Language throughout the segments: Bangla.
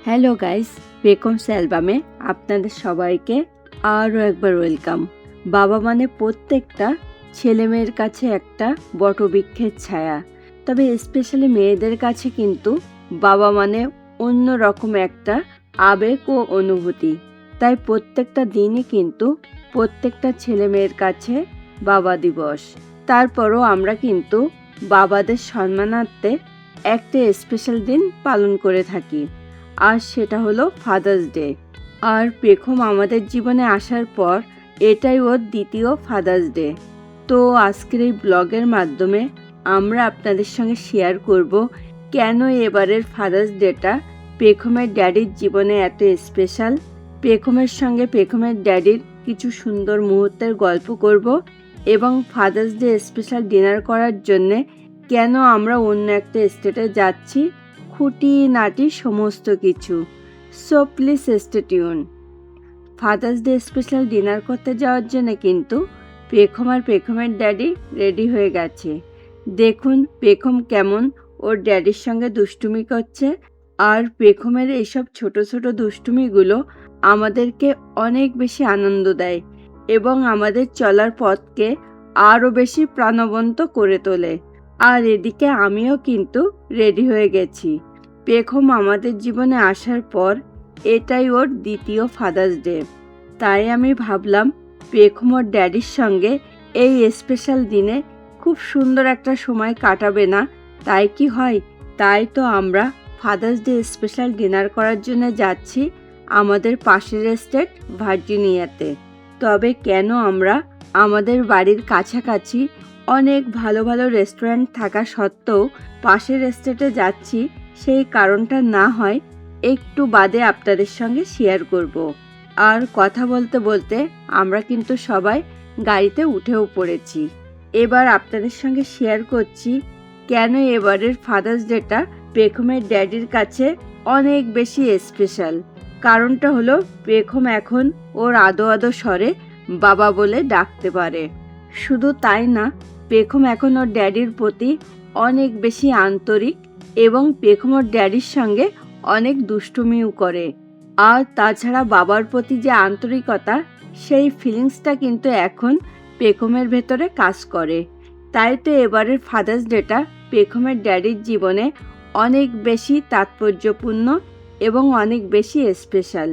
হ্যালো গাইস, বেকমস অ্যালবামে আপনাদের সবাইকে আরও একবার ওয়েলকাম। বাবা মানে প্রত্যেকটা ছেলেমেয়ের কাছে একটা বটবৃক্ষের ছায়া, তবে স্পেশালি মেয়েদের কাছে কিন্তু বাবা মানে অন্য রকম একটা আবেগ ও অনুভূতি। তাই প্রত্যেকটা দিনই কিন্তু প্রত্যেকটা ছেলেমেয়ের কাছে বাবা দিবস। তারপরও আমরা কিন্তু বাবাদের সম্মানার্থে একটা স্পেশাল দিন পালন করে থাকি, আর সেটা হলো ফাদার্স ডে। আর পেখম আমাদের জীবনে আসার পর এটাই ওর দ্বিতীয় ফাদার্স ডে। তো আজকের এই ব্লগের মাধ্যমে আমরা আপনাদের সঙ্গে শেয়ার করব কেন এবারের ফাদার্স ডেটা পেখমের ড্যাডির জীবনে এত স্পেশাল। পেখমের সঙ্গে পেখমের ড্যাডির কিছু সুন্দর মুহূর্তের গল্প করব এবং ফাদার্স ডে স্পেশাল ডিনার করার জন্যে কেন আমরা অন্য একটা স্টেটে যাচ্ছি, খুঁটিনাটি সমস্ত কিছু। So please stay tune. Father's day special dinner করতে যাওয়ার জন্য কিন্তু পেখম আর পেখমের ড্যাডি রেডি হয়ে গেছে। দেখুন পেখম কেমন ওর ড্যাডির সঙ্গে দুষ্টুমি করছে, আর পেখমের এইসব ছোট ছোট দুষ্টুমিগুলো আমাদেরকে অনেক বেশি আনন্দ দেয় এবং আমাদের চলার পথকে আরও বেশি প্রাণবন্ত করে তোলে। আর এদিকে আমিও কিন্তু রেডি হয়ে গেছি। পেখম আমাদের জীবনে আসার পর এটাই ওর দ্বিতীয় ফাদার্স ডে। তাই আমি ভাবলাম পেখম ওর ড্যাডির সঙ্গে এই স্পেশাল দিনে খুব সুন্দর একটা সময় কাটাবে না, তাই কি হয়? তাই তো আমরা ফাদার্স ডে স্পেশাল ডিনার করার জন্য যাচ্ছি আমাদের পাশের স্টেট ভার্জিনিয়াতে। তবে কেন আমরা আমাদের বাড়ির কাছাকাছি অনেক ভালো ভালো রেস্টুরেন্ট থাকা সত্ত্বেও পাশের স্টেটে যাচ্ছি, সেই কারণটা না হয় একটু বাদে আপনাদের সঙ্গে শেয়ার করব। আর কথা বলতে বলতে আমরা কিন্তু সবাই গাড়িতে উঠেও পড়েছি। এবার আপনাদের সঙ্গে শেয়ার করছি কেন এবারের ফাদার্স ডেটা পেখমের ড্যাডির কাছে অনেক বেশি স্পেশাল। কারণটা হলো পেখম এখন ওর আদো আদো স্বরে বাবা বলে ডাকতে পারে। শুধু তাই না, পেখম এখন ওর ড্যাডির প্রতি অনেক বেশি আন্তরিক এবং পেখম ওর ড্যাডির সঙ্গে অনেক দুষ্টুমিও করে। আর তাছাড়া বাবার প্রতি যে আন্তরিকতা, সেই ফিলিংসটা কিন্তু এখন পেখমের ভেতরে কাজ করে। তাই তো এবারের ফাদার্স ডেটা পেখমের ড্যাডির জীবনে অনেক বেশি তাৎপর্যপূর্ণ এবং অনেক বেশি স্পেশাল।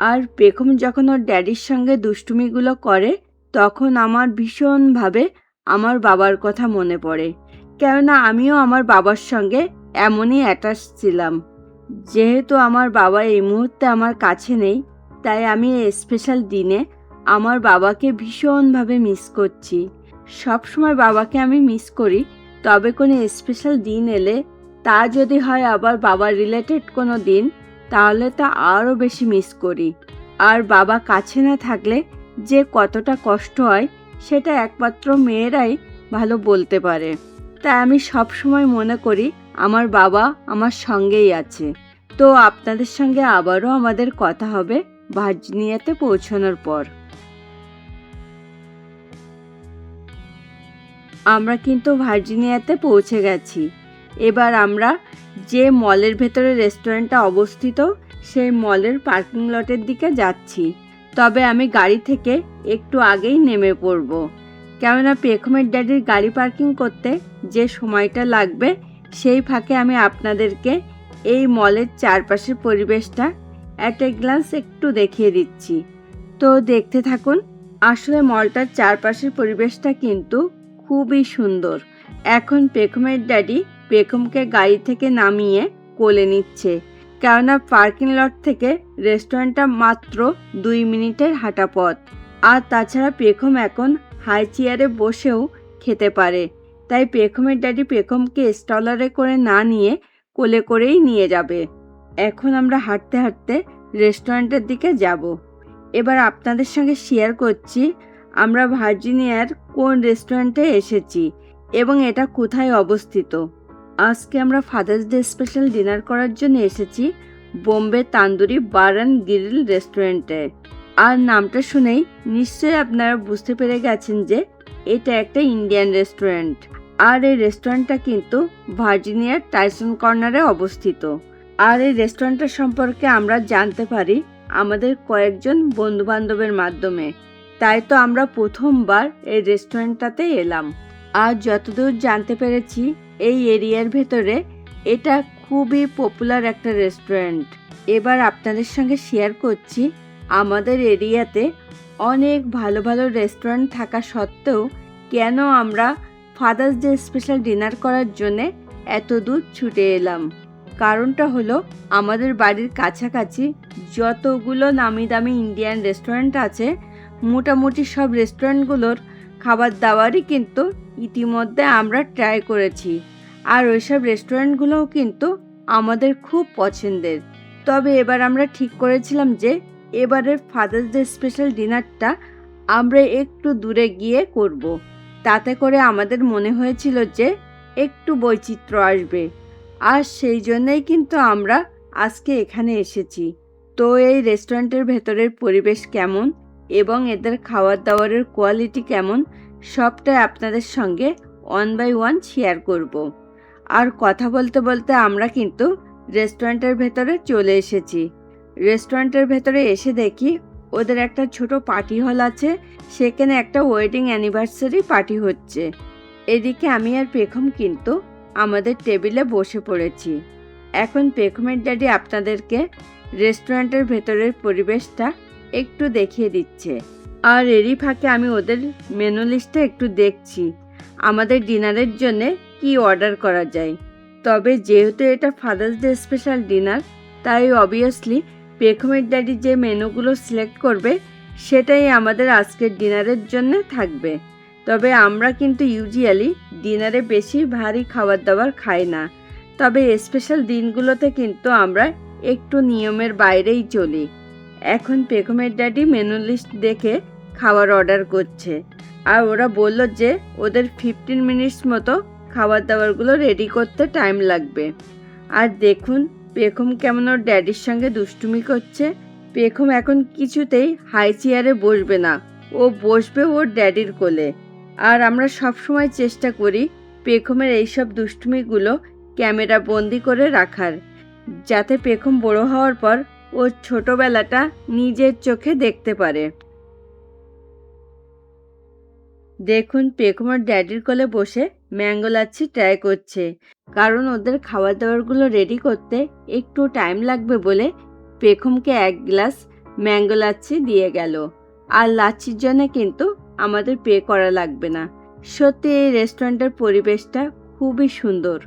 আর পেখম যখন ওর ড্যাডির সঙ্গে দুষ্টুমিগুলো করে তখন আমার ভীষণভাবে আমার বাবার কথা মনে পড়ে, কেননা আমিও আমার বাবার সঙ্গে এমনই অ্যাটাচ ছিলাম। যেহেতু আমার বাবা এই মুহূর্তে আমার কাছে নেই, তাই আমি এই স্পেশাল দিনে আমার বাবাকে ভীষণভাবে মিস করছি। সবসময় বাবাকে আমি মিস করি, তবে কোনো স্পেশাল দিন এলে, তা যদি হয় আবার বাবার রিলেটেড কোনো দিন, তাহলে তা আরও বেশি মিস করি। আর বাবা কাছে না থাকলে যে কতটা কষ্ট হয় সেটা একমাত্র মেয়েরাই ভালো বলতে পারে। তাই আমি সব সময় মনে করি আমার বাবা আমার সঙ্গেই আছে। তো আপনাদের সঙ্গে আবারও আমাদের কথা হবে ভার্জিনিয়াতে পৌঁছানোর পর। আমরা কিন্তু ভার্জিনিয়াতে পৌঁছে গেছি। এবার আমরা যে মলের ভেতরে রেস্টুরেন্টটা অবস্থিত, সেই মলের পার্কিং লটের দিকে যাচ্ছি। তবে আমি গাড়ি থেকে একটু আগেই নেমে পড়ব, কেননা পেখমের ড্যাডির গাড়ি পার্কিং করতে যে সময়টা লাগবে, সেই ফাঁকে আমি আপনাদেরকে এই মলের চারপাশের পরিবেশটা অ্যাট এ গ্লান্স একটু দেখিয়ে দিচ্ছি। তো দেখতে থাকুন। আসলে মলটার চারপাশের পরিবেশটা কিন্তু খুবই সুন্দর। এখন পেখমের ড্যাডি পেখমকে গাড়ি থেকে নামিয়ে কোলে নিচ্ছে, কেননা পার্কিং লট থেকে রেস্টুরেন্টটা মাত্র 2 মিনিটের হাঁটা পথ। আর তাছাড়া পেখম এখন হাই চেয়ারে বসেও খেতে পারে, তাই পেখমের ড্যাডি পেখমকে স্টলারে করে না নিয়ে কোলে করেই নিয়ে যাবে। এখন আমরা হাঁটতে হাঁটতে রেস্টুরেন্টের দিকে যাব। এবার আপনাদের সঙ্গে শেয়ার করছি আমরা ভার্জিনিয়ার কোন রেস্টুরেন্টে এসেছি এবং এটা কোথায় অবস্থিত। আজকে আমরা ফাদার্স ডে স্পেশাল ডিনার করার জন্য এসেছি বোম্বে তান্দুরি বার অ্যান্ড গ্রিল রেস্টুরেন্টে। আর নামটা শুনেই নিশ্চয়ই আপনারা বুঝতে পেরে গেছেন যে এটা একটা ইন্ডিয়ান রেস্টুরেন্ট। আর এই রেস্টুরেন্টটা কিন্তু ভার্জিনিয়ার টাইসন কর্নারে অবস্থিত। আর এই রেস্টুরেন্টের সম্পর্কে আমরা জানতে পারি আমাদের কয়েকজন বন্ধুবান্ধবের মাধ্যমে। তাই তো আমরা প্রথমবার এই রেস্টুরেন্টটাতে এলাম। আর যতদূর জানতে পেরেছি এই এরিয়ার ভেতরে এটা খুবই পপুলার একটা রেস্টুরেন্ট। এবার আপনাদের সঙ্গে শেয়ার করছি আমাদের এরিয়াতে অনেক ভালো ভালো রেস্টুরেন্ট থাকা সত্ত্বেও কেন আমরা ফাদার্স ডে স্পেশাল ডিনার করার জন্যে এত দূর ছুটে এলাম। কারণটা হলো আমাদের বাড়ির কাছাকাছি যতগুলো নামি দামি ইন্ডিয়ান রেস্টুরেন্ট আছে মোটামুটি সব রেস্টুরেন্টগুলোর খাবার দাবারই কিন্তু ইতিমধ্যে আমরা ট্রাই করেছি। আর ওইসব রেস্টুরেন্টগুলোও কিন্তু আমাদের খুব পছন্দের। তবে এবার আমরা ঠিক করেছিলাম যে এবারের ফাদার্স ডে স্পেশাল ডিনারটা আমরা একটু দূরে গিয়ে করব। তাতে করে আমাদের মনে হয়েছিল যে একটু বৈচিত্র্য আসবে। আর সেই জন্যই কিন্তু আমরা আজকে এখানে এসেছি। তো এই রেস্টুরেন্টের ভেতরের পরিবেশ কেমন এবং এদের খাবার দাবারের কোয়ালিটি কেমন সবটাই আপনাদের সঙ্গে 1 by 1 শেয়ার করব। আর কথা বলতে বলতে আমরা কিন্তু রেস্টুরেন্টের ভেতরে চলে এসেছি। রেস্টুরেন্টের ভেতরে এসে দেখি ওদের একটা ছোট পার্টি হল আছে, সেখানে একটা ওয়েডিং অ্যানিভার্সারি পার্টি হচ্ছে। এদিকে আমি আর পেখম কিন্তু আমাদের টেবিলে বসে পড়েছি। এখন পেখমের ড্যাডি আপনাদেরকে রেস্টুরেন্টের ভেতরের পরিবেশটা একটু দেখিয়ে দিচ্ছে। আর এরই ফাঁকে আমি ওদের মেনু লিস্টে একটু দেখছি আমাদের ডিনারের জন্যে কি অর্ডার করা যায়। তবে যেহেতু এটা ফাদার্স ডে স্পেশাল ডিনার তাই অবভিয়াসলি পেখমের ড্যাডি যে মেনুগুলো সিলেক্ট করবে সেটাই আমাদের আজকের ডিনারের জন্য থাকবে। তবে আমরা কিন্তু ইউজুয়ালি ডিনারে বেশি ভারী খাবার দাবার খাই না। তবে স্পেশাল দিনগুলোতে কিন্তু আমরা একটু নিয়মের বাইরেই চলি। এখন পেখমের ড্যাডি মেনু লিস্ট দেখে খাবার অর্ডার করছে। আর ওরা বলল যে ওদের 15 মিনিটস মতো খাবার দাবারগুলো রেডি করতে টাইম লাগবে। আর দেখুন পেখম কেমন ওর ড্যাডির সঙ্গে দুষ্টুমি করছে। পেখম এখন কিছুতেই হাই চেয়ারে বসবে না, ও বসবে ওর ড্যাডির কোলে। আর আমরা সবসময় চেষ্টা করি পেখমের এইসব দুষ্টুমিগুলো ক্যামেরা বন্দি করে রাখার, যাতে পেখম বড় হওয়ার পর ওর ছোটবেলাটা নিজের চোখে দেখতে পারে। দেখুন পেখমের ড্যাডির কোলে বসে ম্যাঙ্গো লাচ্ছি ট্রাই করছে। কারণ ওদের খাবার দাবারগুলো রেডি করতে একটু টাইম লাগবে বলে পেখমকে 1 গ্লাস ম্যাঙ্গো লাচ্ছি দিয়ে গেল। আর লাচ্ছির জন্য কিন্তু আমাদের পে করা লাগবে না। সত্যি এই রেস্টুরেন্টের পরিবেশটা খুবই সুন্দর।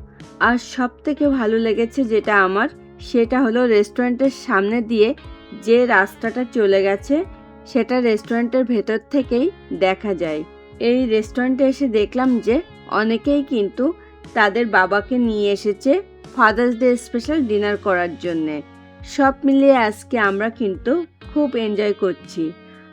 আর সব থেকে ভালো লেগেছে যেটা আমার, সেটা হলো রেস্টুরেন্টের সামনে দিয়ে যে রাস্তাটা চলে গেছে সেটা রেস্টুরেন্টের ভেতর থেকেই দেখা যায়। এই রেস্টুরেন্টে এসে দেখলাম যে অনেকেই কিন্তু তাদের বাবাকে নিয়ে এসেছে ফাদার্স ডে স্পেশাল ডিনার করার জন্যে। সব মিলিয়ে আজকে আমরা কিন্তু খুব এনজয় করছি।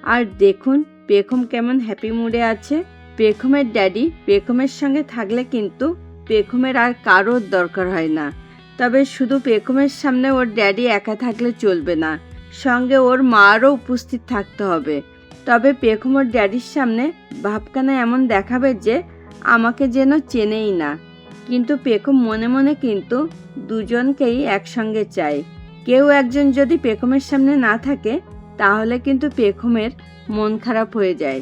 আর দেখুন পেখম কেমন হ্যাপি মুডে আছে। পেখমের ড্যাডি পেখমের সঙ্গে থাকলে কিন্তু পেখমের আর কারোর দরকার হয় না। তবে শুধু পেখমের সামনে ওর ড্যাডি একা থাকলে চলবে না, সঙ্গে ওর মারও উপস্থিত থাকতে হবে। তবে পেখম ওর ড্যাডির সামনে ভাবখানা এমন দেখাবে যে আমাকে যেন চেনেই না। কিন্তু পেখম মনে মনে কিন্তু দুজনকেই একসঙ্গে চায়। কেউ একজন যদি পেখমের সামনে না থাকে তাহলে কিন্তু পেখমের মন খারাপ হয়ে যায়।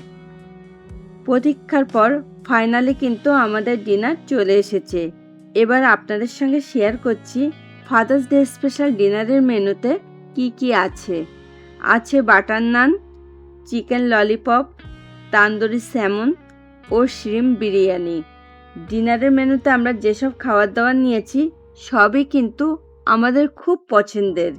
প্রতীক্ষার পর ফাইনালি কিন্তু আমাদের ডিনার চলে এসেছে। এবার আপনাদের সঙ্গে শেয়ার করছি ফাদার্স ডে স্পেশাল ডিনারের মেনুতে কি কি আছে। আছে বাটার নান, চিকেন ললিপপ, তান্দুরি স্যামন ও শ্রিম্প বিরিয়ানি। ডিনারের মেনুতে আমরা যেসব খাবার দাবার নিয়েছি সবই কিন্তু আমাদের খুব পছন্দের।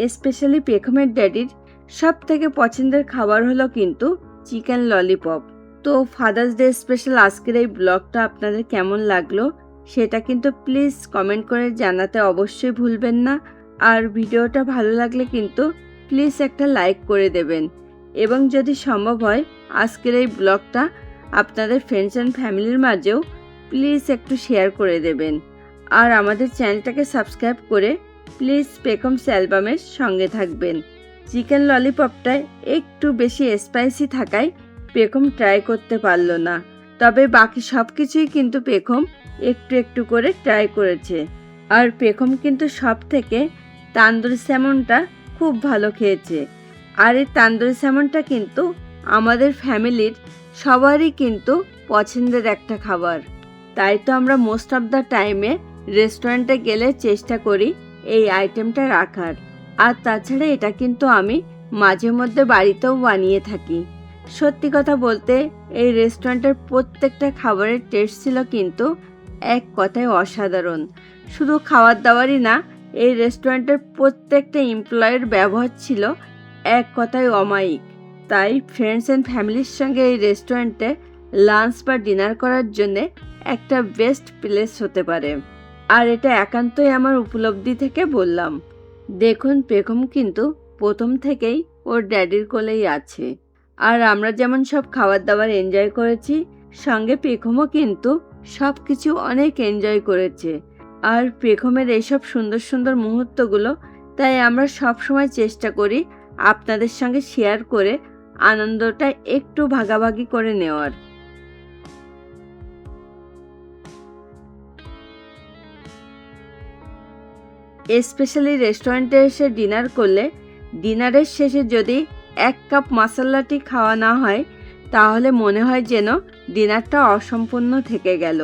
স্পেশালি পেখমের ড্যাডির সব থেকে পছন্দের খাবার হলো কিন্তু চিকেন ললিপপ। তো ফাদার্স ডে স্পেশাল আজকের এই ব্লগটা আপনাদের কেমন লাগলো সেটা কিন্তু প্লিজ কমেন্ট করে জানাতে অবশ্যই ভুলবেন না। আর ভিডিওটা ভালো লাগলে কিন্তু প্লিজ একটা লাইক করে দেবেন। এবং যদি সম্ভব হয় আজকের এই ব্লগটা আপনাদের ফ্রেন্ডস অ্যান্ড ফ্যামিলির মাঝেও প্লিজ একটু শেয়ার করে দেবেন। আর আমাদের চ্যানেলটাকে সাবস্ক্রাইব করে প্লিজ পেখমস অ্যালবামের সঙ্গে থাকবেন। চিকেন ললিপপটায় একটু বেশি স্পাইসি থাকায় পেখম ট্রাই করতে পারলো না। তবে বাকি সব কিছুই কিন্তু পেখম একটু একটু করে ট্রাই করেছে। আর পেখম কিন্তু সব থেকে তান্দুরি স্যামনটা খুব ভালো খেয়েছে। আর এই তান্দুরি স্যামনটা কিন্তু আমাদের ফ্যামিলির সবারই কিন্তু পছন্দের একটা খাবার। তাই তো আমরা মোস্ট অফ দ্য টাইমে রেস্টুরেন্টে গেলে চেষ্টা করি এই আইটেমটা রাখার। আর তাছাড়া এটা কিন্তু আমি মাঝে মধ্যে বাড়িতেও বানিয়ে থাকি। সত্যি কথা বলতে এই রেস্টুরেন্টের প্রত্যেকটা খাবারের টেস্ট ছিল কিন্তু এক কথায় অসাধারণ। শুধু খাবার দাবারই না, এই রেস্টুরেন্টের প্রত্যেকটা এমপ্লয়ের ব্যবহার ছিল এক কথায় অমায়িক। তাই ফ্রেন্ডস অ্যান্ড ফ্যামিলির সঙ্গে এই রেস্টুরেন্টে লাঞ্চ বা ডিনার করার জন্যে একটা বেস্ট প্লেস হতে পারে। আর এটা একান্তই আমার উপলব্ধি থেকে বললাম। দেখুন পেখম কিন্তু প্রথম থেকেই ওর ড্যাডির কোলেই আছে। আর আমরা যেমন সব খাবার দাবার এনজয় করেছি, সঙ্গে পেখমও কিন্তু সব কিছু অনেক এনজয় করেছে। আর পেখমের এইসব সুন্দর সুন্দর মুহূর্তগুলো তাই আমরা সব সময় চেষ্টা করি আপনাদের সঙ্গে শেয়ার করে আনন্দটা একটু ভাগাভাগি করে নেওয়ার। স্পেশালি রেস্টুরেন্টে এসে ডিনার করলে ডিনারের শেষে যদি 1 কাপ মাসালা টি খাওয়া না হয় তাহলে মনে হয় যেন ডিনারটা অসম্পূর্ণ থেকে গেল।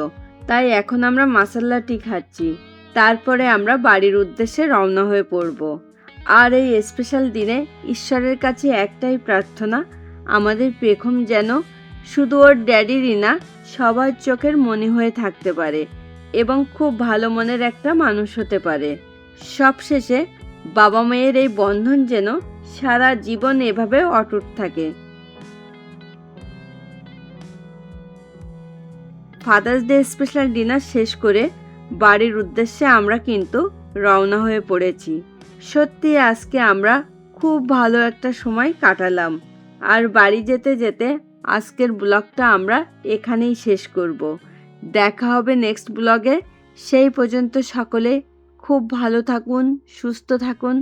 তাই এখন আমরা মাসালা টি খাচ্ছি, তারপরে আমরা বাড়ির উদ্দেশ্যে রওনা হয়ে পড়ব। আর এই স্পেশাল দিনে ঈশ্বরের কাছে একটাই প্রার্থনা, আমাদের পেখম যেন শুধু ওর ড্যাডিরই না সবার চোখের মনি হয়ে থাকতে পারে এবং খুব ভালো মনের একটা মানুষ হতে পারে। সবশেষে বাবা মায়ের এই বন্ধন যেন সারা জীবন এভাবে অটুট থাকে। ফাদার্স ডে স্পেশাল ডিনার শেষ করে বাড়ির উদ্দেশ্যে আমরা কিন্তু রওনা হয়ে পড়েছি। সত্যি আজকে আমরা খুব ভালো একটা সময় কাটালাম। আর বাড়ি যেতে যেতে আজকের ব্লগটা আমরা এখানেই শেষ করব। দেখা হবে নেক্সট ব্লগে। সেই পর্যন্ত সকলে খুব ভালো থাকুন, সুস্থ থাকুন।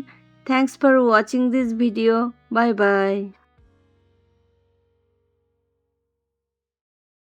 Thanks for watching this video. Bye bye.